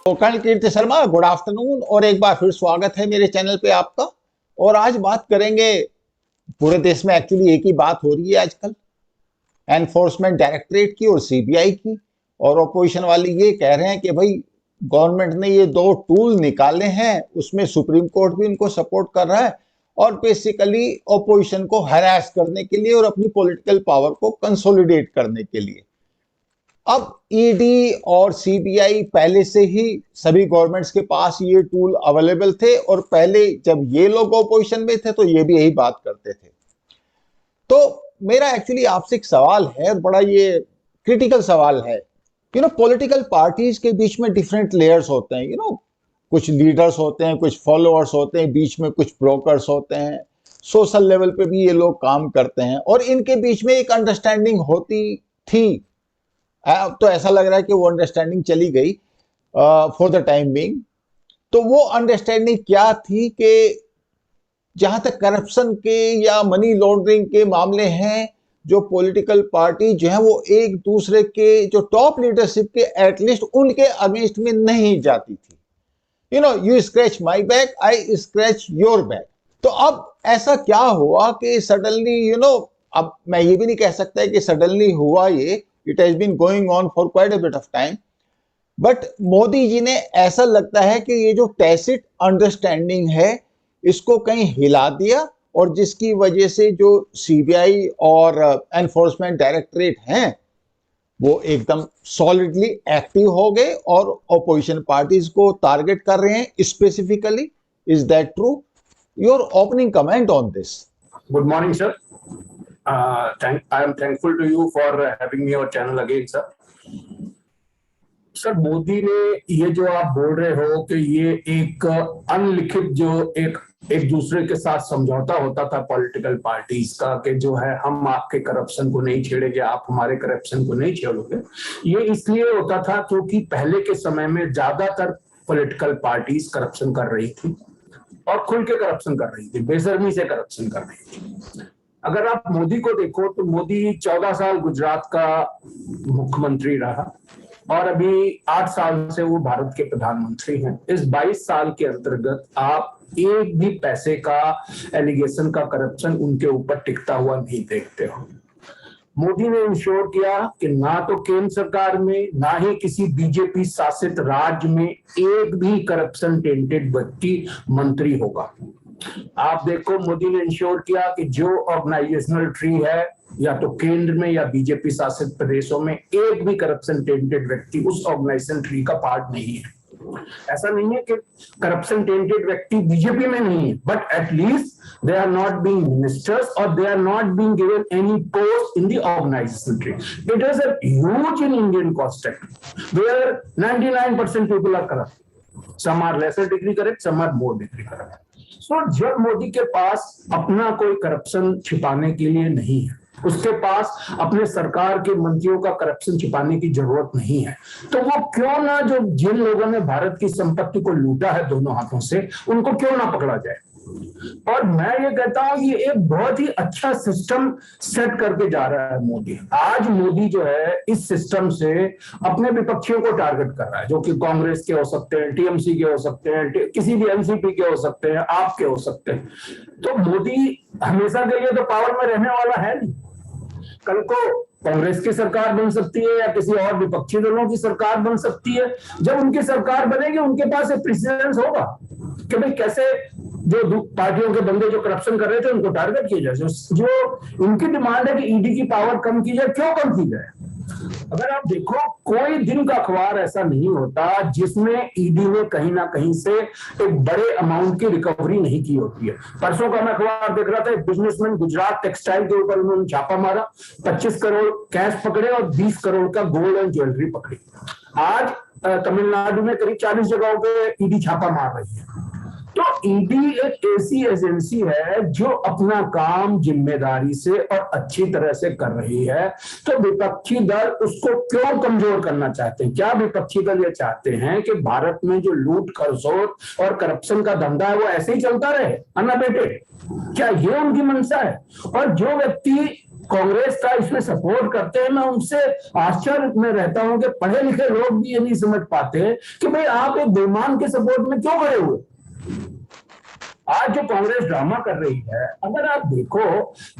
तो कर्नल कीर्ति Sharma, good afternoon और एक बार फिर स्वागत है मेरे चैनल पे आपका। और आज बात करेंगे, पूरे देश में एक्चुअली एक ही बात हो रही है आजकल, एनफोर्समेंट डायरेक्टरेट की और सीबीआई की। और ऑपोजिशन वाले ये कह रहे हैं कि भाई गवर्नमेंट ने ये दो टूल निकाले हैं, उसमें सुप्रीम कोर्ट भी उनको सपोर्ट कर रहा है और बेसिकली ऑपोजिशन को हरास करने के लिए और अपनी पॉलिटिकल पावर को कंसोलिडेट करने के लिए। अब ईडी और सीबीआई पहले से ही सभी गवर्नमेंट्स के पास ये टूल अवेलेबल थे और पहले जब ये लोग ऑपोजिशन में थे तो ये भी यही बात करते थे। तो मेरा एक्चुअली आपसे एक सवाल है और बड़ा ये क्रिटिकल सवाल है। पॉलिटिकल पार्टीज के बीच में डिफरेंट लेयर्स होते हैं। कुछ लीडर्स होते हैं, कुछ फॉलोअर्स होते हैं, बीच में कुछ ब्रोकर्स होते हैं, सोशल लेवल पे भी ये लोग काम करते हैं और इनके बीच में एक अंडरस्टैंडिंग होती थी। अब तो ऐसा लग रहा है कि वो अंडरस्टैंडिंग चली गई फॉर द टाइम बीइंग। तो वो अंडरस्टैंडिंग क्या थी कि जहां तक करप्शन के या मनी लॉन्ड्रिंग के मामले हैं, जो पॉलिटिकल पार्टी जो है वो एक दूसरे के जो टॉप लीडरशिप के एटलीस्ट उनके अगेंस्ट में नहीं जाती थी। You scratch my back, I scratch your back. तो अब ऐसा क्या हुआ कि सडनली अब मैं ये भी नहीं कह सकता है कि सडनली हुआ ये, it has been going on for quite a bit of time. But Modi ji ने ऐसा लगता है कि ये जो टैसिट अंडरस्टैंडिंग है इसको कहीं हिला दिया और जिसकी वजह से जो सीबीआई और एनफोर्समेंट डायरेक्टरेट हैं वो एकदम सॉलिडली एक्टिव हो गए और ऑपोजिशन पार्टीज को टारगेट कर रहे हैं specifically. Is that true? Your opening comment on this. Good morning, sir. I am thankful to you for having me on your channel again, sir. Sir, Modi ने ये जो आप बोल रहे हो कि ये एक अनलिखित जो एक दूसरे के साथ समझौता होता था पॉलिटिकल पार्टीज का कि जो है हम आपके करप्शन को नहीं छेड़ेंगे, आप हमारे करप्शन को नहीं छेड़ोगे, ये इसलिए होता था क्योंकि पहले के समय में ज्यादातर पॉलिटिकल पार्टीज करप्शन कर रही थी और खुल के करप्शन कर रही थी, बेशर्मी से करप्शन कर रही थी। अगर आप मोदी को देखो तो मोदी 14 साल गुजरात का मुख्यमंत्री रहा और अभी 8 साल से वो भारत के प्रधानमंत्री हैं। इस 22 साल के अंतर्गत आप एक भी पैसे का एलिगेशन का करप्शन उनके ऊपर टिकता हुआ नहीं देखते हो। मोदी ने इंश्योर किया कि ना तो केंद्र सरकार में ना ही किसी बीजेपी शासित राज्य में एक भी करप्शन टेंटेड व्यक्ति मंत्री होगा। आप देखो, मोदी ने इंश्योर किया कि जो ऑर्गेनाइजेशनल ट्री है या तो केंद्र में या बीजेपी शासित प्रदेशों में एक भी करप्शन टेंटेड व्यक्ति उस ऑर्गेनाइजेशन ट्री का पार्ट नहीं है। ऐसा नहीं है कि करप्शन टेंटेड व्यक्ति बीजेपी में नहीं है, but at least they are not being ministers और they are not being given any post in the organisation tree. It is a huge in Indian context where 99% people are corrupt, some are lesser degree correct, some are more degree correct. So जब मोदी के पास अपना कोई corruption छिपाने के लिए नहीं है, उसके पास अपने सरकार के मंत्रियों का करप्शन छिपाने की जरूरत नहीं है, तो वो क्यों ना जो जिन लोगों ने भारत की संपत्ति को लूटा है दोनों हाथों से, उनको क्यों ना पकड़ा जाए। और मैं ये कहता हूं ये एक बहुत ही अच्छा सिस्टम सेट करके जा रहा है मोदी। आज मोदी जो है इस सिस्टम से अपने विपक्षियों को टारगेट कर रहा है, जो कि कांग्रेस के हो सकते हैं, टीएमसी के हो सकते हैं, किसी भी एनसीपी के हो सकते हैं, आपके हो सकते हैं। तो मोदी हमेशा के लिए तो पावर में रहने वाला है नहीं। कल को कांग्रेस की सरकार बन सकती है या किसी और विपक्षी दलों की सरकार बन सकती है। जब उनकी सरकार बनेगी उनके पास एक प्रेसिडेंस होगा कि भाई कैसे जो पार्टियों के बंदे जो करप्शन कर रहे थे उनको टारगेट किया जाए। जो इनकी डिमांड है कि ईडी की पावर कम की जाए, क्यों कम की जाए? अगर आप देखो, कोई दिन का अखबार ऐसा नहीं होता जिसमें ईडी ने कहीं ना कहीं से एक बड़े अमाउंट की रिकवरी नहीं की होती है। परसों का मैं अखबार देख रहा था, एक बिजनेसमैन गुजरात टेक्सटाइल के ऊपर उन्होंने छापा मारा, 25 करोड़ कैश पकड़े और 20 करोड़ का गोल्ड एंड ज्वेलरी पकड़ी। आज तमिलनाडु में करीब 40 जगहों पे ईडी छापा मार रही है। तो ईडी एक ऐसी एजेंसी है जो अपना काम जिम्मेदारी से और अच्छी तरह से कर रही है। तो विपक्षी दल उसको क्यों कमजोर करना चाहते हैं? क्या विपक्षी दल ये चाहते हैं कि भारत में जो लूट खसोट और करप्शन का धंधा है वो ऐसे ही चलता रहे अनअबेटेड? क्या ये उनकी मंशा है? और जो व्यक्ति कांग्रेस का इसमें सपोर्ट करते हैं। मैं उनसे आश्चर्य में रहता हूं कि पढ़े लिखे लोग भी ये नहीं समझ पाते कि भाई आप एक बेईमान के सपोर्ट में क्यों खड़े हुए। आज जो कांग्रेस ड्रामा कर रही है, अगर आप देखो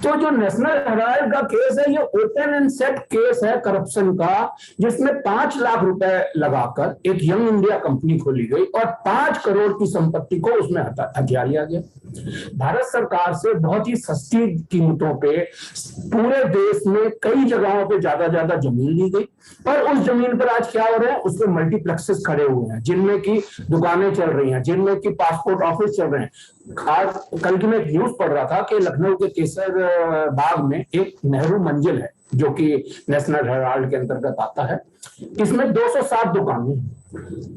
तो जो नेशनल हेराल्ड का केस है, ये ओपन एंड सेट केस है करप्शन का, जिसमें 5 लाख रुपए लगाकर एक यंग इंडिया कंपनी खोली गई और 5 करोड़ की संपत्ति को उसमें हथिया लिया गया। भारत सरकार से बहुत ही सस्ती कीमतों पे पूरे देश में कई जगहों पे ज्यादा जमीन ली गई, पर उस जमीन पर आज क्या हो रहा है, उस पर मल्टीप्लेक्सेस खड़े हुए हैं, जिनमें की दुकानें चल रही हैं, जिनमें की पासपोर्ट ऑफिस चल रहे हैं। आज कल की मैं एक न्यूज पढ़ रहा था कि लखनऊ के केसर बाग में एक नेहरू मंजिल है, जो कि नेशनल हेराल्ड के अंतर्गत आता है। इसमें 207 दुकानें,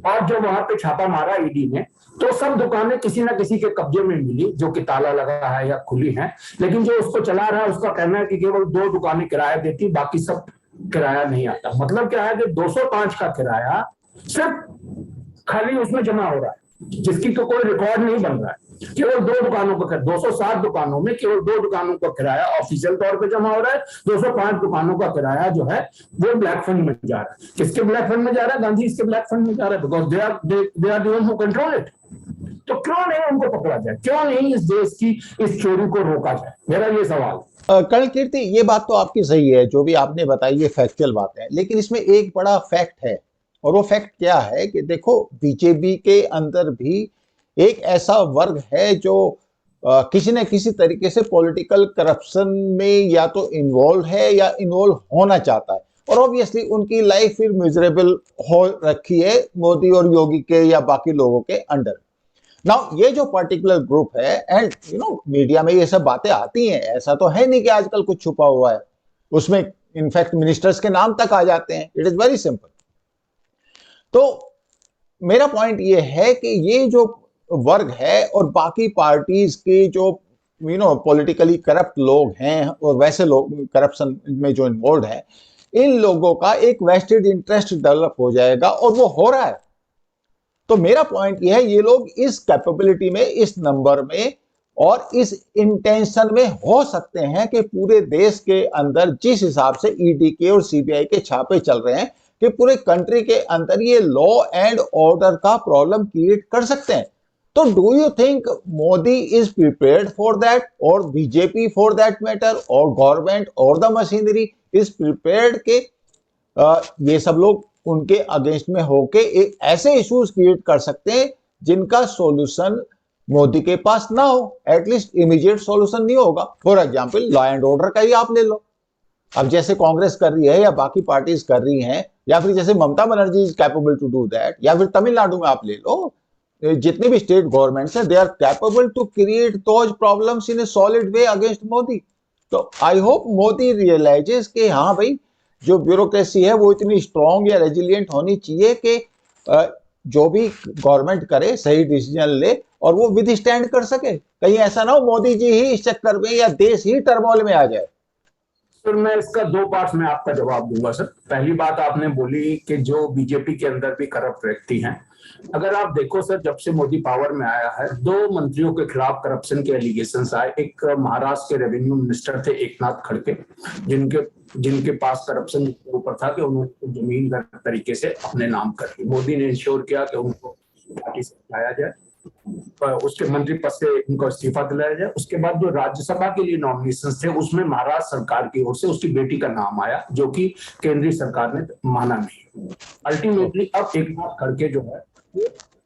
और जब वहां पे छापा मारा ईडी ने, तो सब दुकानें किसी ना किसी के कब्जे में मिली, जो कि ताला लगा है या खुली है। लेकिन जो उसको चला रहा है उसका कहना है कि केवल 2 दुकानें किराया देती, बाकी सब किराया नहीं आता। मतलब क्या है कि 205 का किराया सिर्फ खाली उसमें जमा हो रहा है, जिसकी तो कोई रिकॉर्ड नहीं बन रहा है। केवल 2 दुकानों का, 207 दुकानों में केवल 2 दुकानों का किराया ऑफिशियल तौर पे जमा हो रहा है। 205 दुकानों का किराया जो है वो ब्लैक फंड में जा रहा है। किसके ब्लैक फंड में जा रहा है? गांधी इसके ब्लैक फंड में जा रहा है, because they are the one who control it. तो क्यों नहीं उनको पकड़ा जाए, क्यों नहीं इस देश की इस चोरी को रोका जाए, मेरा ये सवाल। कर्नल कीर्ति, ये बात तो आपकी सही है, जो भी आपने बताई ये फैक्चुअल बात है, लेकिन इसमें एक बड़ा फैक्ट है, और वो फैक्ट क्या है कि देखो, बीजेपी के अंदर भी एक ऐसा वर्ग है जो किसी न किसी तरीके से पॉलिटिकल करप्शन में या तो इन्वॉल्व है या इन्वॉल्व होना चाहता है, और ऑब्वियसली उनकी लाइफ फिर मिजरेबल हो रखी है मोदी और योगी के या बाकी लोगों के अंडर। नाउ ये जो पर्टिकुलर ग्रुप है, एंड मीडिया में ये सब बातें आती हैं, ऐसा तो है नहीं कि आजकल कुछ छुपा हुआ है, उसमें इनफैक्ट मिनिस्टर्स के नाम तक आ जाते हैं। It is very simple. तो मेरा पॉइंट ये है कि ये जो वर्ग है और बाकी पार्टीज के जो पॉलिटिकली करप्ट लोग हैं और वैसे लोग करप्शन में जो इन्वॉल्व हैं, इन लोगों का एक वेस्टेड इंटरेस्ट डेवलप हो जाएगा, और वो हो रहा है। तो मेरा पॉइंट ये है, ये लोग इस कैपेबिलिटी में, इस नंबर में और इस इंटेंशन में हो सकते हैं कि पूरे देश के अंदर जिस हिसाब से ईडी के और सीबीआई के छापे चल रहे हैं, कि पूरे कंट्री के अंदर ये लॉ एंड ऑर्डर का प्रॉब्लम क्रिएट कर सकते हैं। तो do you think Modi is prepared for that, और बीजेपी फॉर दैट मैटर, और गवर्नमेंट और द मशीनरी इज प्रिपेयर्ड के ये सब लोग उनके अगेंस्ट में होके एक ऐसे इश्यूज क्रिएट कर सकते हैं जिनका सॉल्यूशन मोदी के पास ना हो, एटलीस्ट इमीडिएट सॉल्यूशन नहीं होगा। For example law and order का ही आप ले लो, अब जैसे कांग्रेस कर रही है या बाकी पार्टीज कर रही हैं, या फिर जैसे Mamata Banerjee is capable to do that, या फिर तमिलनाडु में आप ले लो, जितने भी स्टेट गवर्नमेंट्स हैं, they are capable to create those problems in a solid way against Modi. तो आई होप मोदी रियलाइजेस कि हाँ भाई, जो ब्यूरोक्रेसी है वो इतनी स्ट्रॉन्ग या रेजिलियंट होनी चाहिए कि जो भी गवर्नमेंट करे सही डिसीजन ले और वो विद स्टैंड कर सके। कहीं ऐसा ना हो मोदी जी ही इस चक्कर में या देश ही टर्मोइल में आ जाए। सर मैं इसका 2 पार्ट में आपका जवाब दूंगा। सर पहली बात आपने बोली कि जो बीजेपी के अंदर भी करप्ट व्यक्ति हैं, अगर आप देखो सर, जब से मोदी पावर में आया है, 2 मंत्रियों के खिलाफ करप्शन के एलिगेशंस आए। एक महाराष्ट्र के रेवेन्यू मिनिस्टर थे एकनाथ खड़गे, जिनके पास करप्शन के ऊपर था कि उन्होंने जमीन गलत तरीके से अपने नाम कर ली। मोदी ने इंश्योर किया कि उनको पार्टी से हटाया जाए, उसके मंत्री पद से उनको इस्तीफा दिलाया जाए। उसके बाद जो राज्यसभा के लिए नॉमिनेशन थे, उसमें महाराष्ट्र सरकार की ओर से उसकी बेटी का नाम आया, जो कि केंद्रीय सरकार ने माना नहीं। अल्टीमेटली अब एकनाथ खड़गे जो है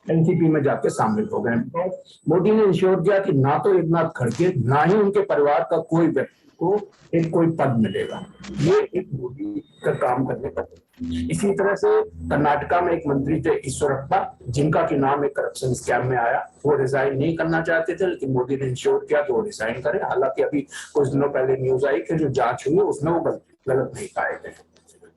एनसीपी में जाके शामिल हो गए। तो मोदी ने इंश्योर किया कि ना तो एकनाथ खड़गे ना ही उनके परिवार का कोई व्यक्ति को एक कोई पद मिलेगा। ये एक मोदी का काम करने का। इसी तरह से कर्नाटका में एक मंत्री थे ईश्वरप्पा, जिनका की नाम एक करप्शन स्कैम में आया। वो रिजाइन नहीं करना चाहते थे, लेकिन मोदी ने इंश्योर किया कि वो रिजाइन करे। हालांकि अभी कुछ दिनों पहले न्यूज आई कि जो जांच हुई उसमें वो गलत नहीं पाए गए।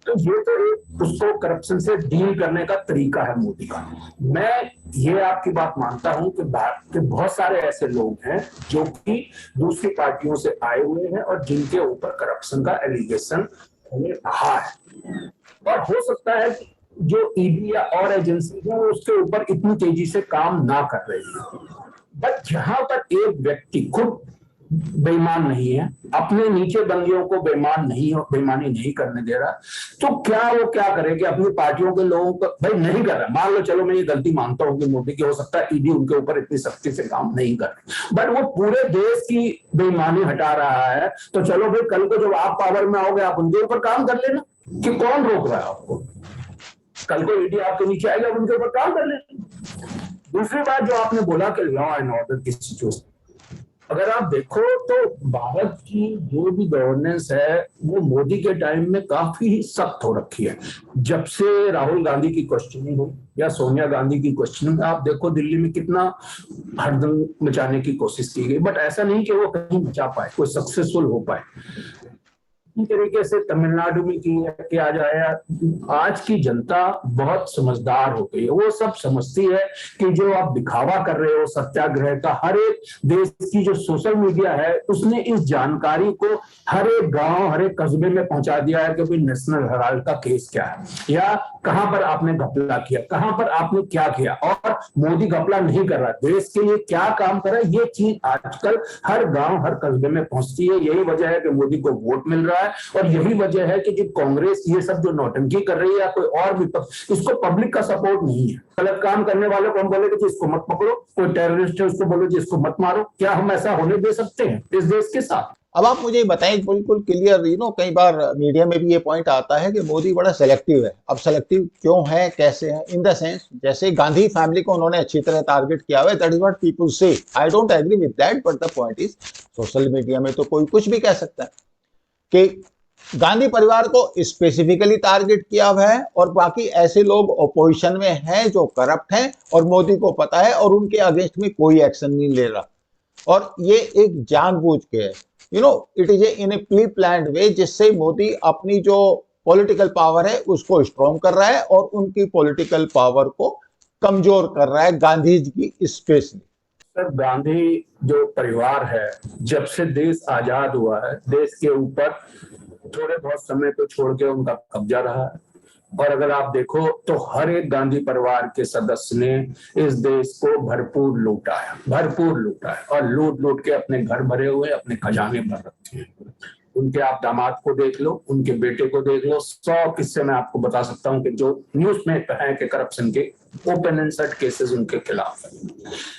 तो ये तो एक उसको करप्शन से डील करने का तरीका है मोदी का। मैं ये आपकी बात मानता हूं कि भारत के बहुत सारे ऐसे लोग हैं जो कि दूसरी पार्टियों से आए हुए हैं और जिनके ऊपर करप्शन का एलिगेशन हमें रहा है। और हो सकता है जो ईडी या और एजेंसी है उसके ऊपर इतनी तेजी से काम ना कर रही है। बट जहां पर एक व्यक्ति खुद बेईमान नहीं है, अपने नीचे बंदियों को बेईमानी नहीं करने दे रहा, तो क्या वो क्या करे कि अपनी पार्टियों के लोगों को भाई नहीं कर रहा, मान लो चलो मैं ये गलती मानता हूं कि मोदी की हो सकता है ईडी उनके ऊपर इतनी सख्ती से काम नहीं कर रही, बट वो पूरे देश की बेईमानी हटा रहा है, तो चलो भाई कल को जब आप पावर में आओगे आप उनके ऊपर काम कर लेना, कि कौन रोक रहा है आपको, कल को ईडी आपके नीचे आएगा उनके ऊपर काम कर लेना। दूसरी बात जो आपने बोला कि लॉ एंड ऑर्डर की सिचुएशन, अगर आप देखो तो भारत की जो भी गवर्नेंस है वो मोदी के टाइम में काफी सख्त हो रखी है। जब से राहुल गांधी की क्वेश्चनिंग हो या सोनिया गांधी की क्वेश्चनिंग, आप देखो दिल्ली में कितना हड़दंग मचाने की कोशिश की गई, बट ऐसा नहीं कि वो कहीं मचा पाए, कोई सक्सेसफुल हो पाए। तरीके से तमिलनाडु में किया जाए, आज की जनता बहुत समझदार हो गई है, वो सब समझती है कि जो आप दिखावा कर रहे हो सत्याग्रह का, हर एक देश की जो सोशल मीडिया है उसने इस जानकारी को हर एक गांव हर एक कस्बे में पहुंचा दिया है कि भाई नेशनल हेराल्ड का केस क्या है, या कहां पर आपने घपला किया, कहां पर आपने क्या किया, और मोदी घपला नहीं कर रहा, देश के लिए क्या काम कर रहा है, ये चीज आजकल हर गांव हर कस्बे में पहुंचती है। यही वजह है कि मोदी को वोट मिल रहा है, और यही वजह है कि जो कांग्रेस ये सब जो नौटंकी कर रही है या कोई और विपक्ष, इसको पब्लिक का सपोर्ट नहीं है। गलत काम करने वालों को हम बोले कि इसको मत पकड़ो, कोई टेररिस्ट है उसको बोलो जी इसको मत मारो, क्या हम ऐसा होने दे सकते हैं इस देश के साथ? अब आप मुझे बताएं बिल्कुल क्लियर, कई बार मीडिया में भी ये पॉइंट आता है कि मोदी बड़ा सेलेक्टिव है। अब सेलेक्टिव क्यों है, कैसे है? इन द सेंस जैसे गांधी फैमिली को उन्होंने अच्छी तरह टारगेट किया हुआ है, that is what people say. I don't agree with that, but the point is social media में तो कोई कुछ भी कह सकता है कि गांधी परिवार को स्पेसिफिकली टारगेट किया हुआ है, और बाकी ऐसे लोग ऑपोजिशन में हैं जो करप्ट हैं और मोदी को पता है और उनके अगेंस्ट में कोई एक्शन नहीं ले रहा, और ये एक जानबूझ के है, it is in a pre planned way, जिससे मोदी अपनी जो पॉलिटिकल पावर है उसको स्ट्रॉन्ग कर रहा है और उनकी पॉलिटिकल पावर को कमजोर कर रहा है, गांधी जी की स्पेशली। सर, गांधी जो परिवार है, जब से देश आजाद हुआ है देश के ऊपर थोड़े बहुत समय को छोड़ के उनका कब्जा रहा है, और अगर आप देखो तो हर एक गांधी परिवार के सदस्य ने इस देश को भरपूर लूटा है और लूट लूट के अपने घर भरे हुए, अपने खजाने भर रखे हैं। उनके आप दामाद को देख लो, उनके बेटे को देख लो, 100 किस्से मैं आपको बता सकता हूं कि जो न्यूज में है कि करप्शन के ओपन एंड शट केसेस उनके खिलाफ है।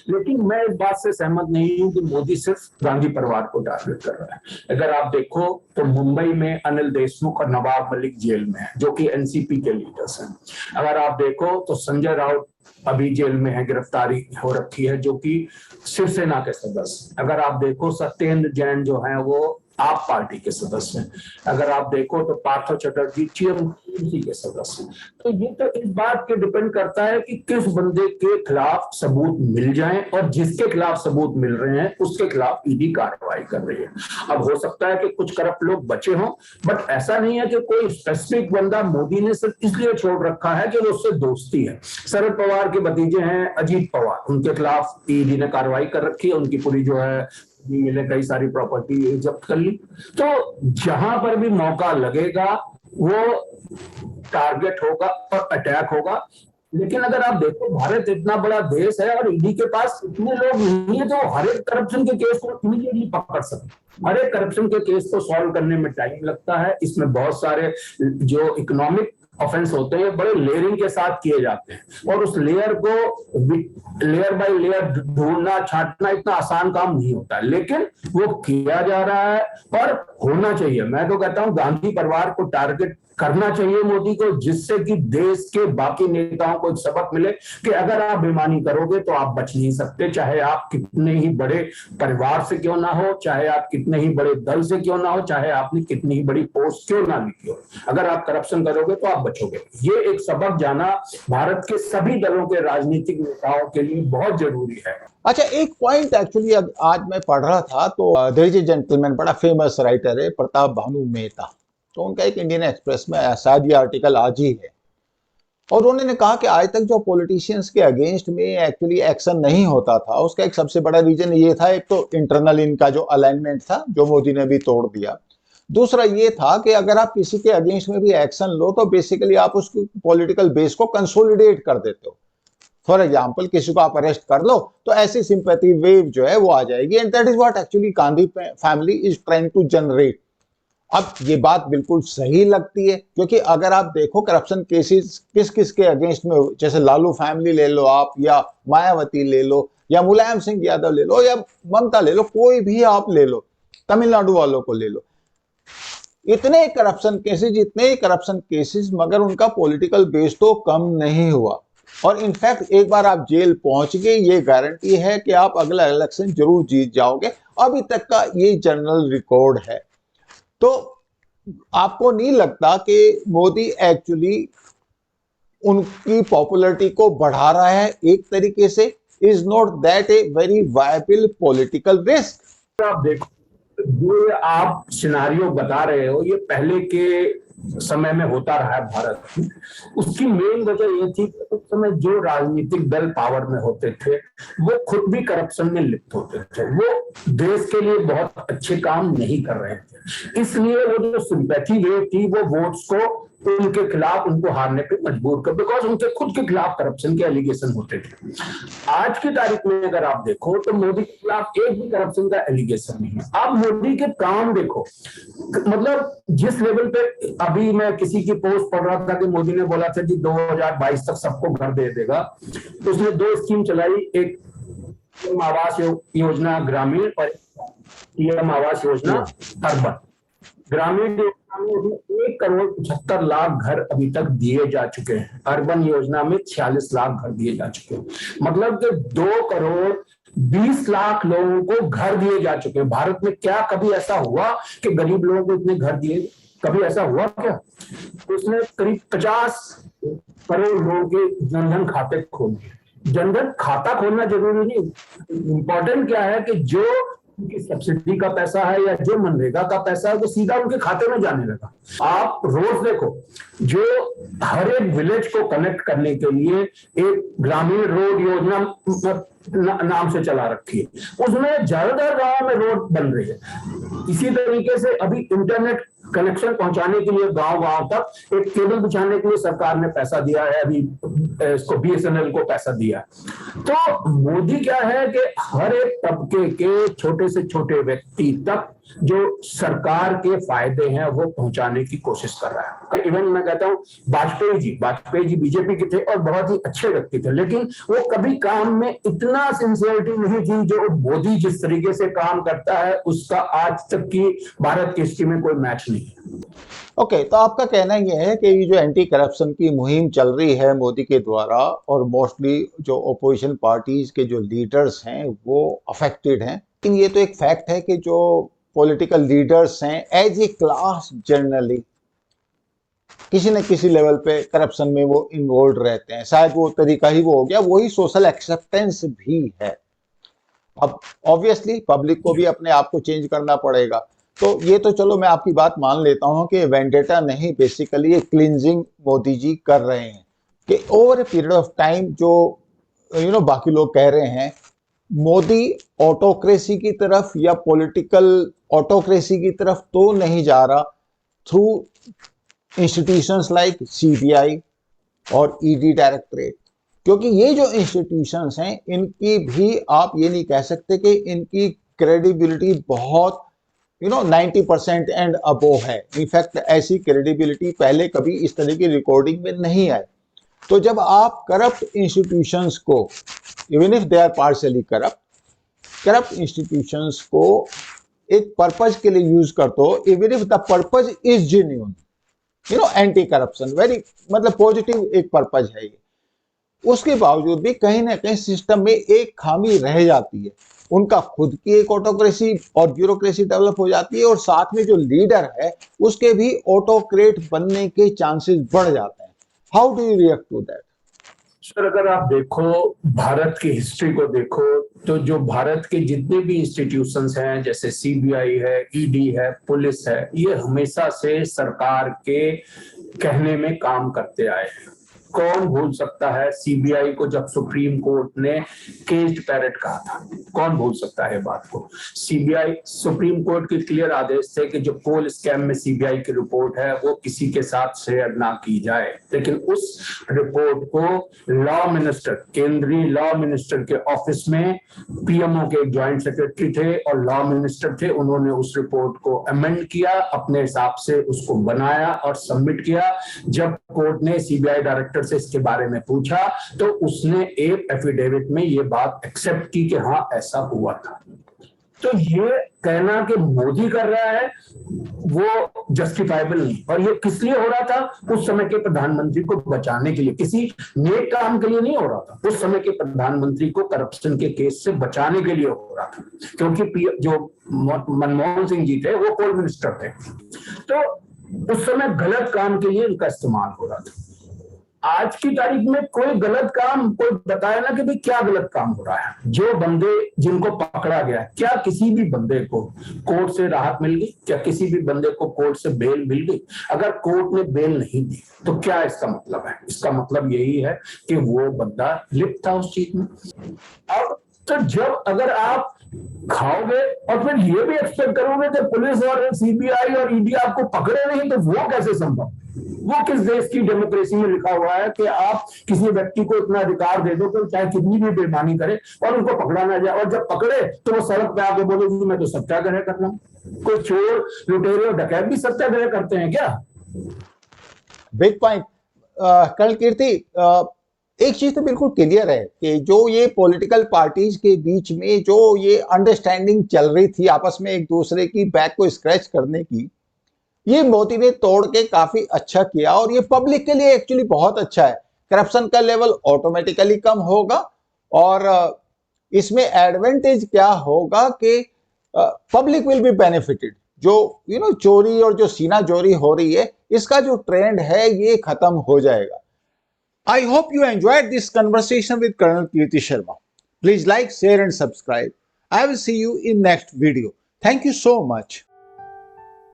लेकिन मैं इस बात से सहमत नहीं हूं कि मोदी सिर्फ गांधी परिवार को टारगेट कर रहा है। अगर आप देखो तो मुंबई में अनिल देशमुख और नवाब मलिक जेल में है, जो कि एनसीपी के लीडर्स हैं। अगर आप देखो तो संजय राउत अभी जेल में है, गिरफ्तारी हो रखी है, जो कि शिवसेना के सदस्य। अगर आप देखो सत्येंद्र जैन जो है वो आप पार्टी के सदस्य हैं। अगर आप देखो तो पार्थ चटर्जी टीएमसी के सदस्य हैं। तो ये तो इस बात पे डिपेंड करता है कि किस बंदे के खिलाफ सबूत मिल जाएं, और जिसके खिलाफ सबूत मिल रहे हैं उसके खिलाफ ईडी कार्रवाई कर रही है। अब हो सकता है कि कुछ करप्ट लोग बचे हों, बट ऐसा नहीं है कि कोई स्पेसिफिक बंदा मोदी ने सिर्फ इसलिए छोड़ रखा है कि वो उससे दोस्ती है। शरद पवार के भतीजे हैं अजीत पवार, उनके खिलाफ ईडी ने कार्रवाई कर रखी है, उनकी पूरी जो है मिले कई सारी प्रॉपर्टी जब्त कर ली। तो जहां पर भी मौका लगेगा वो टारगेट होगा और अटैक होगा। लेकिन अगर आप देखो भारत इतना बड़ा देश है और ईडी के पास इतने लोग नहीं है तो हर एक करप्शन के केस को इमीडिएटली पकड़ सकते। हर एक करप्शन के केस को सॉल्व करने में टाइम लगता है। इसमें बहुत सारे जो इकोनॉमिक ऑफेंस होते हैं बड़े लेयरिंग के साथ किए जाते हैं, और उस लेयर को लेयर बाय लेयर ढूंढना छांटना इतना आसान काम नहीं होता है, लेकिन वो किया जा रहा है और होना चाहिए। मैं तो कहता हूं गांधी परिवार को टारगेट करना चाहिए मोदी को, जिससे कि देश के बाकी नेताओं को एक सबक मिले कि अगर आप बेईमानी करोगे तो आप बच नहीं सकते, चाहे आप कितने ही बड़े परिवार से क्यों ना हो, चाहे आप कितने ही बड़े दल से क्यों ना हो, चाहे आपने कितनी ही बड़ी पोस्ट क्यों ना ली हो, अगर आप करप्शन करोगे तो आप बचोगे। ये एक सबक जाना भारत के सभी दलों के राजनीतिक नेताओं के लिए बहुत जरूरी है। अच्छा, एक पॉइंट एक्चुअली आज मैं पढ़ रहा था, तो देयर इज ए जेंटलमैन, बड़ा फेमस राइटर है, प्रताप भानु मेहता। तो उनका एक इंडियन एक्सप्रेस में शायद ये आर्टिकल आज ही है, और उन्होंने कहा कि आज तक जो पॉलिटिशियंस के अगेंस्ट में एक्चुअली एक्शन नहीं होता था, उसका एक सबसे बड़ा रीजन ये था, एक तो इंटरनल इनका जो अलाइनमेंट था जो मोदी ने भी तोड़ दिया। दूसरा ये था कि अगर आप किसी के अगेंस्ट में भी एक्शन लो तो बेसिकली आप उसकी पॉलिटिकल बेस को कंसोलिडेट कर देते हो। फॉर एग्जाम्पल किसी को आप अरेस्ट कर लो तो ऐसी सिंपैथी वेव जो है वो आ जाएगी, and that is what actually Gandhi family is trying to generate. अब ये बात बिल्कुल सही लगती है, क्योंकि अगर आप देखो करप्शन केसेस किस किस के अगेंस्ट में, जैसे लालू फैमिली ले लो आप, या मायावती ले लो, या मुलायम सिंह यादव ले लो, या ममता ले लो, कोई भी आप ले लो, तमिलनाडु वालों को ले लो, इतने करप्शन केसेस, मगर उनका पॉलिटिकल बेस तो कम नहीं हुआ। और इनफैक्ट एक बार आप जेल पहुंच गए, ये गारंटी है कि आप अगला इलेक्शन जरूर जीत जाओगे। अभी तक का ये जनरल रिकॉर्ड है। तो आपको नहीं लगता कि मोदी एक्चुअली उनकी पॉपुलैरिटी को बढ़ा रहा है एक तरीके से? Is not that a very viable political risk? आप देखो, जो आप सिनारियो बता रहे हो ये पहले के समय में होता रहा है भारत में। उसकी मेन वजह ये थी कि उस समय जो राजनीतिक दल पावर में होते थे वो खुद भी करप्शन में लिप्त होते थे, वो देश के लिए बहुत अच्छे काम नहीं कर रहे थे, इसलिए वो जो सिंपैथी वेव थी वो वोट्स को उनके खिलाफ, उनको हारने पे मजबूर कर, बिकॉज उनके खुद के खिलाफ करप्शन के एलिगेशन होते थे। आज की तारीख में अगर आप देखो तो मोदी के खिलाफ एक भी करप्शन का एलिगेशन नहीं है। आप मोदी के काम देखो, मतलब जिस लेवल पे, अभी मैं किसी की पोस्ट पढ़ रहा था कि मोदी ने बोला था कि 2022 तक सबको घर दे देगा, तो उसने 2 स्कीम चलाई, एक पीएम आवास योजना ग्रामीण और पीएम आवास योजना अर्बन। ग्रामीण योजना में 1,75,00,000 घर अभी तक दिए जा चुके हैं, अर्बन योजना में 46 लाख घर दिए जा चुके हैं, मतलब कि 2,20,00,000 लोगों को घर दिए जा चुके हैं। भारत में क्या कभी ऐसा हुआ कि गरीब लोगों को इतने घर दिए? कभी ऐसा हुआ क्या? उसने करीब 50 करोड़ लोगों के जनधन खाते खोल दिए। जनधन खाता खोलना जरूरी नहीं, इंपॉर्टेंट क्या है कि जो उनकी सब्सिडी का पैसा है या जो मनरेगा का पैसा है वो सीधा उनके खाते में जाने लगा। आप रोज देखो, जो हर एक विलेज को कनेक्ट करने के लिए एक ग्रामीण रोड योजना नाम से चला रखी है, उसमें ज्यादातर गांव में रोड बन रही है। इसी तरीके से अभी इंटरनेट कनेक्शन पहुंचाने के लिए गांव गांव तक एक केबल बिछाने के लिए सरकार ने पैसा दिया है, अभी इसको बीएसएनएल को पैसा दिया। तो मोदी क्या है कि हर एक तबके के छोटे से छोटे व्यक्ति तक जो सरकार के फायदे हैं वो पहुंचाने की कोशिश कर रहा है। इवन मैं कहता हूं वाजपेयी जी बीजेपी के थे और बहुत ही अच्छे व्यक्ति थे, लेकिन वो कभी काम में इतना सिंसियरिटी नहीं थी जो मोदी जिस तरीके से काम करता है उसका आज तक की भारत की हिस्ट्री में कोई मैच नहीं है। ओके, तो आपका कहना यह है कि ये जो एंटी करप्शन की मुहिम चल रही है मोदी के द्वारा, और मोस्टली जो ओपोजिशन पार्टीज के जो लीडर्स हैं वो अफेक्टेड हैं, लेकिन ये तो एक फैक्ट है कि जो पॉलिटिकल लीडर्स हैं एज ए क्लास जनरली किसी न किसी लेवल पे करप्शन में वो इन्वॉल्व रहते हैं। शायद वो तरीका ही वो हो गया, वही सोशल एक्सेप्टेंस भी है। अब ऑब्वियसली पब्लिक को भी अपने आप को चेंज करना पड़ेगा। तो ये तो चलो मैं आपकी बात मान लेता हूं कि वेंडेटा नहीं, बेसिकली ये क्लींजिंग मोदी जी कर रहे हैं कि over a period of time, जो बाकी लोग कह रहे हैं मोदी ऑटोक्रेसी की तरफ या पॉलिटिकल ऑटोक्रेसी की तरफ तो नहीं जा रहा थ्रू इंस्टीट्यूशंस लाइक सीबीआई और ईडी डायरेक्टरेट, क्योंकि ये जो इंस्टीट्यूशंस हैं इनकी भी आप ये नहीं कह सकते कि इनकी क्रेडिबिलिटी बहुत 90% एंड अबोव है। इनफैक्ट ऐसी क्रेडिबिलिटी पहले कभी इस तरह की रिकॉर्डिंग में नहीं आई। तो जब आप करप्ट इंस्टीट्यूशंस को, even if they are partially corrupt institutions को एक पर्पज के लिए यूज करते हो, even if the purpose is genuine, anti corruption very मतलब पॉजिटिव एक पर्पज है ये, उसके बावजूद भी कहीं ना कहीं सिस्टम में एक खामी रह जाती है। उनका खुद की एक ऑटोक्रेसी और ब्यूरोक्रेसी डेवलप हो जाती है, और साथ में जो लीडर है उसके भी ऑटोक्रेट बनने के चांसेस बढ़ जाते हैं। How do you react to that? Sir, अगर आप देखो भारत की हिस्ट्री को देखो तो जो भारत के जितने भी इंस्टीट्यूशंस हैं, जैसे सीबीआई है, ईडी है, पुलिस है, ये हमेशा से सरकार के कहने में काम करते आए हैं। कौन भूल सकता है सीबीआई को जब सुप्रीम कोर्ट ने केज्ड पैरेट कहा था? कौन भूल सकता है बात को? सीबीआई, सुप्रीम कोर्ट के क्लियर आदेश थे कि जो कोल स्कैम में सीबीआई की रिपोर्ट है वो किसी के साथ शेयर ना की जाए, लेकिन उस रिपोर्ट को लॉ मिनिस्टर, केंद्रीय लॉ मिनिस्टर के ऑफिस में पीएमओ के जॉइंट सेक्रेटरी थे और लॉ मिनिस्टर थे, उन्होंने उस रिपोर्ट को अमेंड किया, अपने हिसाब से उसको बनाया और सबमिट किया। जब कोर्ट ने सीबीआई डायरेक्टर से इसके बारे में पूछा तो उसने एक एफिडेविट में ये बात एक्सेप्ट की कि हाँ ऐसा हुआ था। तो ये कहना कि मोदी कर रहा है वो जस्टिफाइबल नहीं। और ये किस लिए हो रहा था? उस समय के प्रधानमंत्री को बचाने के लिए, किसी नेक काम के लिए नहीं हो रहा था। उस समय के प्रधानमंत्री को करप्शन के केस से बचाने के लिए हो रहा था, क्योंकि जो मनमोहन सिंह जी थे वो कोल मिनिस्टर थे, तो उस समय गलत काम के लिए इनका इस्तेमाल हो रहा था। आज की तारीख में कोई गलत काम, कोई बताए ना कि भाई क्या गलत काम हो रहा है। जो बंदे जिनको पकड़ा गया, क्या किसी भी बंदे को कोर्ट से राहत मिल गई? क्या किसी भी बंदे को कोर्ट से बेल मिल गई? अगर कोर्ट ने बेल नहीं दी तो क्या इसका मतलब है? इसका मतलब यही है कि वो बंदा लिप्त था उस चीज में। अब तो जब अगर आप खाओगे और फिर ये भी एक्सपेक्ट करोगे कि पुलिस और सीबीआई और ईडी आपको पकड़े नहीं, तो वो कैसे संभव? वो किस देश की डेमोक्रेसी में लिखा हुआ है कि आप किसी व्यक्ति को इतना अधिकार दे दो कि चाहे कितनी भी बेईमानी करे और उनको पकड़ा ना जाए, और जब पकड़े तो वो सड़क पे आके बोले कि मैं तो सत्याग्रह कर रहा हूं। कोई चोर, लुटेरे और डकैत भी सत्याग्रह करते हैं क्या? Big point. कर्नल कीर्ति, एक चीज तो बिल्कुल क्लियर है कि जो ये पॉलिटिकल पार्टीज के बीच में जो ये अंडरस्टैंडिंग चल रही थी आपस में एक दूसरे की बैक को स्क्रैच करने की, ये मोदी ने तोड़ के काफी अच्छा किया और ये पब्लिक के लिए एक्चुअली बहुत अच्छा है। करप्शन का लेवल ऑटोमेटिकली कम होगा और इसमें एडवांटेज क्या होगा कि पब्लिक विल बी बेनिफिटेड। जो चोरी और जो सीना चोरी हो रही है, इसका जो ट्रेंड है ये खत्म हो जाएगा। I hope you enjoyed this conversation with Colonel Kirti Sharma. Please like, share and subscribe. I will see you in next video. Thank you so much.